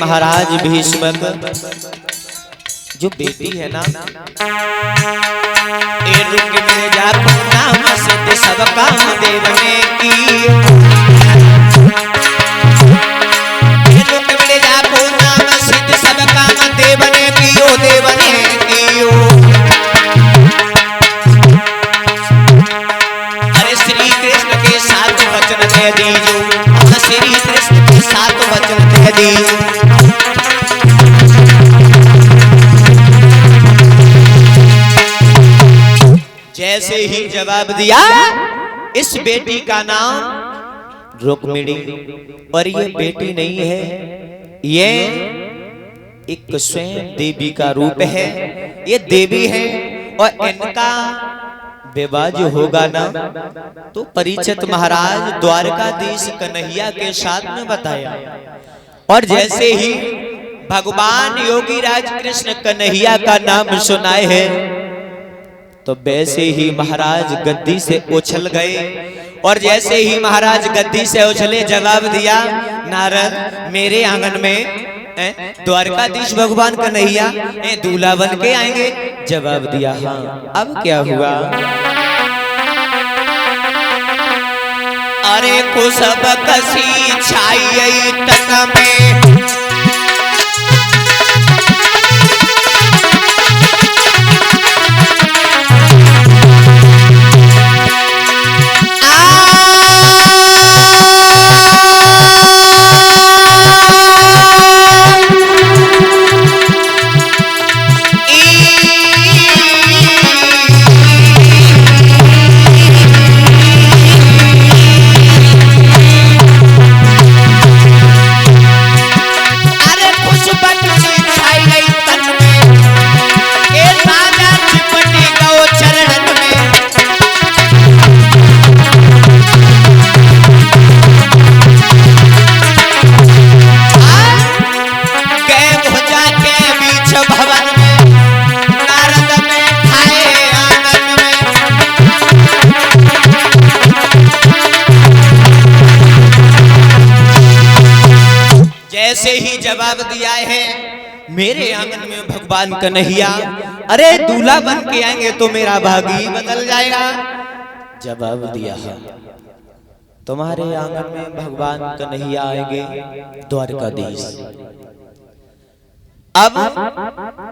महाराज भीष्म जो बेटी है ना, ए रुक मेरे जाको नाम सिद्ध सब काम देव ने की, ए रुक मेरे जाको नाम सिद्ध सब काम देव ने कियो, देव ने कियो। अरे श्री कृष्ण के साथ वचन दे दीजो, श्री कृष्ण के साथ वचन दे दीजो। जैसे ही जवाब दिया, इस बेटी का नाम रुक्मिणी, और ये बेटी नहीं है, ये एक स्वयं देवी का रूप है, ये देवी है। और इनका विवाह जो होगा ना, तो परीक्षित महाराज द्वारकाधीश कन्हैया के साथ में बताया। और जैसे ही भगवान योगी राज कृष्ण कन्हैया का नाम सुनाए है, तो वैसे ही महाराज गद्दी से उछल गए। और जैसे ही महाराज गद्दी से उछले, जवाब दिया, नारद मेरे आंगन में द्वारकाधीश भगवान कन्हैया दूल्हा बन के आएंगे। जवाब दिया, हाँ। अब क्या हुआ? अरे कुसब कसी छाई तन में, ऐसे ही जवाब दिया है, मेरे आंगन में भगवान कन्हैया अरे दूल्हा बन के आएंगे तो मेरा भाग्य बदल जाएगा। जवाब दिया है, तुम्हारे आंगन में भगवान कन्हैया आएंगे द्वारकाधीश। अब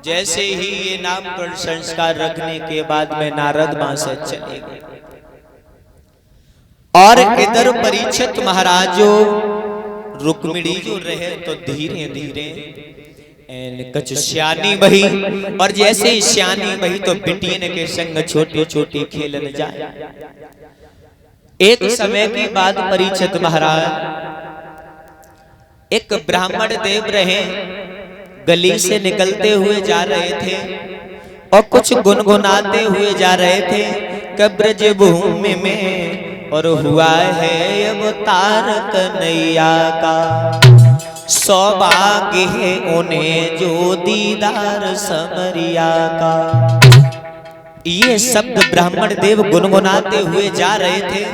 जैसे ही ये नाम पर संस्कार रखने के बाद में नारद वहां से चले गए, और इधर परीक्षित महाराज जो रुक्मिणी जो रहे, तो धीरे धीरे कछ श्यानी बही। और जैसे ही श्यानी बही, तो बिटियन के संग छोटी छोटी खेलन जाए। एक समय की बात, परीक्षित महाराज एक ब्राह्मण देव रहे, गली से निकलते हुए जा रहे थे और कुछ गुनगुनाते हुए जा रहे थे कि ब्रज भूमि में और हुआ है अवतार कन्हैया का, सौभाग्य है उन्हें जो दीदार समरिया का। ये शब्द ब्राह्मण देव गुनगुनाते हुए जा रहे थे,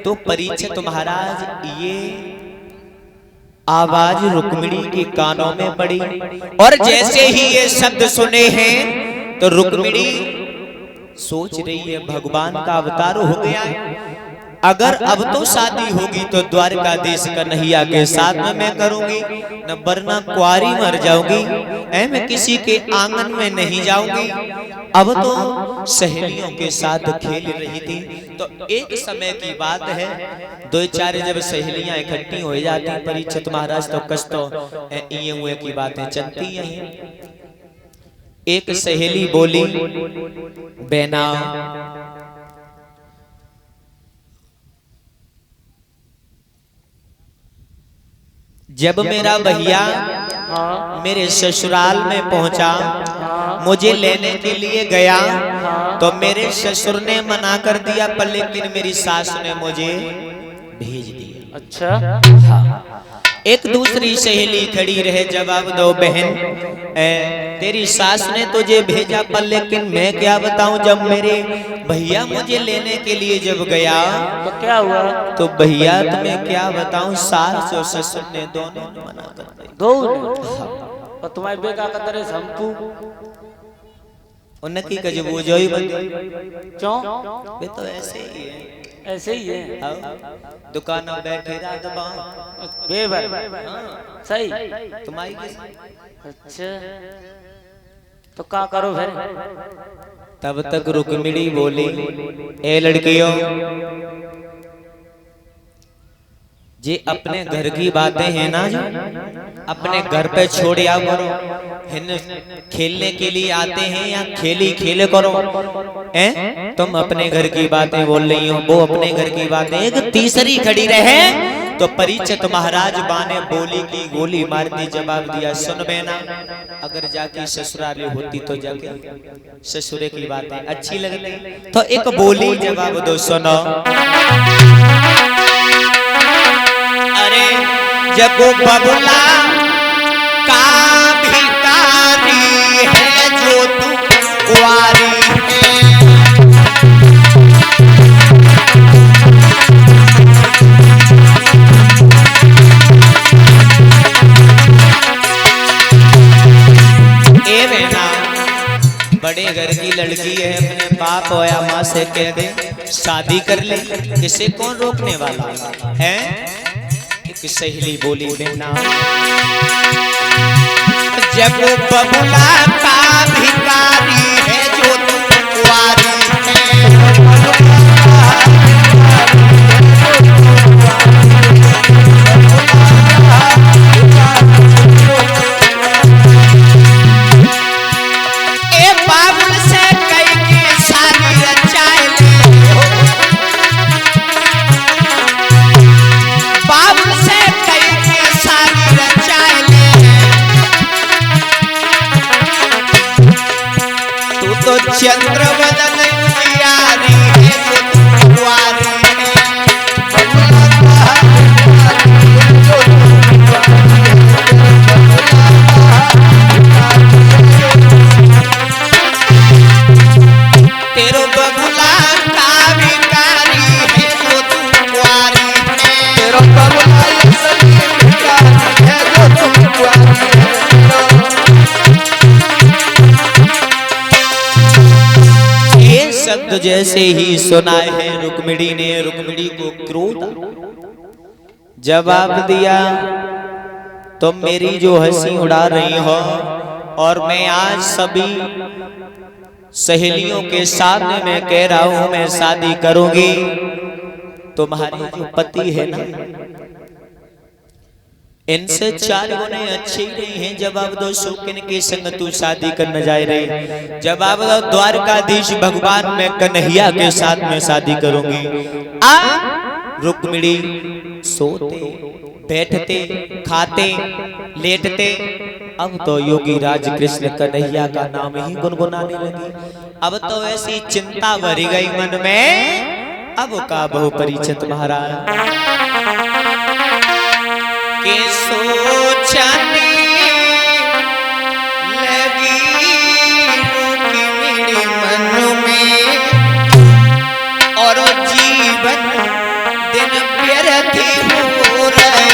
तो परीक्षित महाराज ये आवाज रुक्मिणी के कानों में पड़ी। और जैसे ही ये शब्द सुने हैं, तो रुक्मिणी सोच रही है भगवान का अवतार हो गया है, अगर अब तो शादी होगी तो द्वारकाधीश कन्हैया के साथ में मैं करूंगी, न वरना कुंवारी मर जाऊंगी, मैं किसी के आंगन में नहीं जाऊंगी। अब तो सहेलियों के साथ खेल रही थी। तो एक समय की बात है, दो चार जब सहेलियां इकट्ठी हो जाती परीक्षित महाराज, तो कष्ट ये हुए की बातें चलती हैं। एक सहेली बोली, बेना जब मेरा भैया मेरे ससुराल में पहुंचा, मुझे लेने के लिए गया, तो मेरे ससुर ने मना कर दिया, पर लेकिन मेरी सास ने मुझे भेज दिया। अच्छा, हाँ। एक दूसरी सहेली खड़ी रहे, जवाब दो बहन, तेरी सास ने तुझे भेजा पर, लेकिन मैं क्या बताऊं, जब मेरे भैया मुझे लेने के लिए जब गया तो क्या हुआ? तो भैया तुम्हें क्या बताऊं, सास और ससुर ने दोनों ने मना कर दिया। दो और तुम्हारे बेका का तरह शंपू उनकी कजबू जो ही बंदी, क्यों? वे तो ऐसे ही है, ऐसे ही है। दुकानों बैठे रात बाहर बेबर सही तुम्हारी। अच्छा तो क्या करो फिर? तब तक रुक्मिणी बोली, ए लड़कियों, जे अपने घर की बातें हैं ना, जो अपने घर पे छोड़ आओ करो। हिन खेलने के लिए आते हैं या खेली खेले करो, हैं? तुम अपने घर की बातें बोल रही हो, वो अपने घर की बातें। एक तीसरी खड़ी रहे तो परीक्षित महाराज बाने बोली की गोली मारती जवाब दिया, सुन बेना, अगर जाके ससुराली होती तो जाके ससुरे की बातें अच्छी लगती, तो एक बोली जवाब दो, सुनो। अरे जब वो बबुला का भिखारी है जो तू कुंवारी है, ए बहना, बड़े घर की लड़की है, अपने बाप या माँ से कह दे शादी कर ले, इसे कौन रोकने वाला है? एक सहेली बोली, बेना जब बबुला का भिखारी है जो तू कुंवारी ए बाबुल से कई के शादी रचाए ले, बाबुल से कई के शादी रचाए ले, तू तो चंद्र बदन उजियारी है जो तू कुंवारी तेरो बबुला का भिखारी है जो तू कुंवारी है, तेरो बबुला भिखारी है जो तू कुंवारी है। ये शब्द जैसे ही सुनाए हैं रुक्मिणी ने, रुक्मिणी को क्रोध जवाब दिया, तुम मेरी जो हंसी उड़ा रही हो और मैं आज सभी सहेलियों के सामने मैं कह रहा हूं मैं शादी करूंगी, तुम्हारे जो पति है ना, इनसे 4 गुने अच्छे ही नहीं हैं, जवाब दो शौकीन के संग तू शादी करने जा रही, जवाब दो द्वारकाधीश भगवान मैं कन्हैया के साथ में शादी करूंगी। रुक्मिणी सोते बैठते खाते लेटते अब तो योगी राज कृष्ण कन्हैया का नाम ही गुनगुनाने लगी। अब तो ऐसी चिंता भरी गई मन में, अब का बहु परीक्षित महाराज के सोचने लगी रुक्मिणी मन में, और जीवन दिन व्यर्थ हो रहे।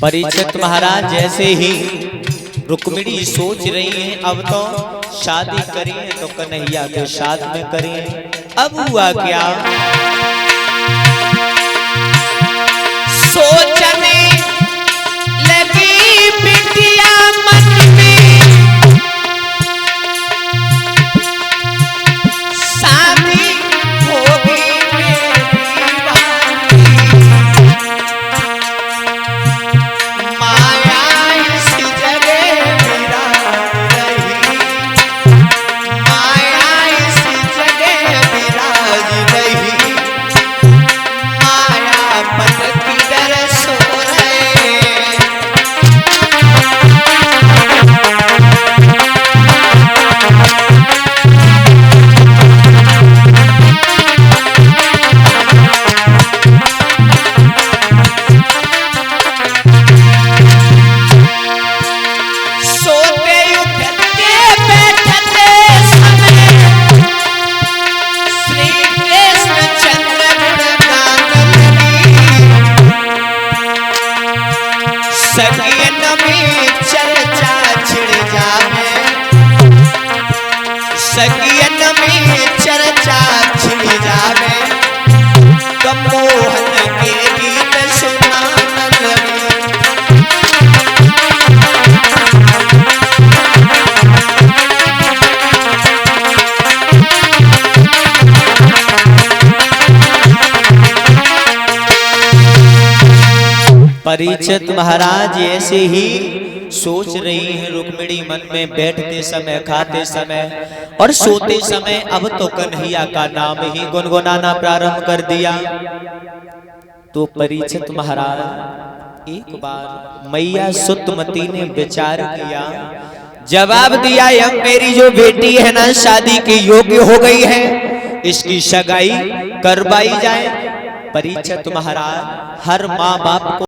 परीक्षित महाराज जैसे ही रुक्मिणी सोच रही हैं अब तो शादी करिए तो कन्हैया के साथ में करिए। अब हुआ क्या, सोचने लगी बिटिया मन में, शादी होगी सगियन में चर्चा छिड़ जावे, सगियन में चर्चा छिड़ जावे, तो मोहन के गीत सुनान लगे। परीक्षित महाराज ऐसे ही सोच रही हैं रुक्मिणी मन में, बैठते समय, खाते समय और सोते समय अब तो कन्हैया का नाम ही गुनगुनाना प्रारंभ कर दिया। तो परीक्षित महाराज एक बार मैया सुतमती ने विचार किया, जवाब दिया, अब मेरी जो बेटी है ना शादी के योग्य हो गई है, इसकी सगाई करवाई जाए। परीक्षित महाराज हर माँ बाप को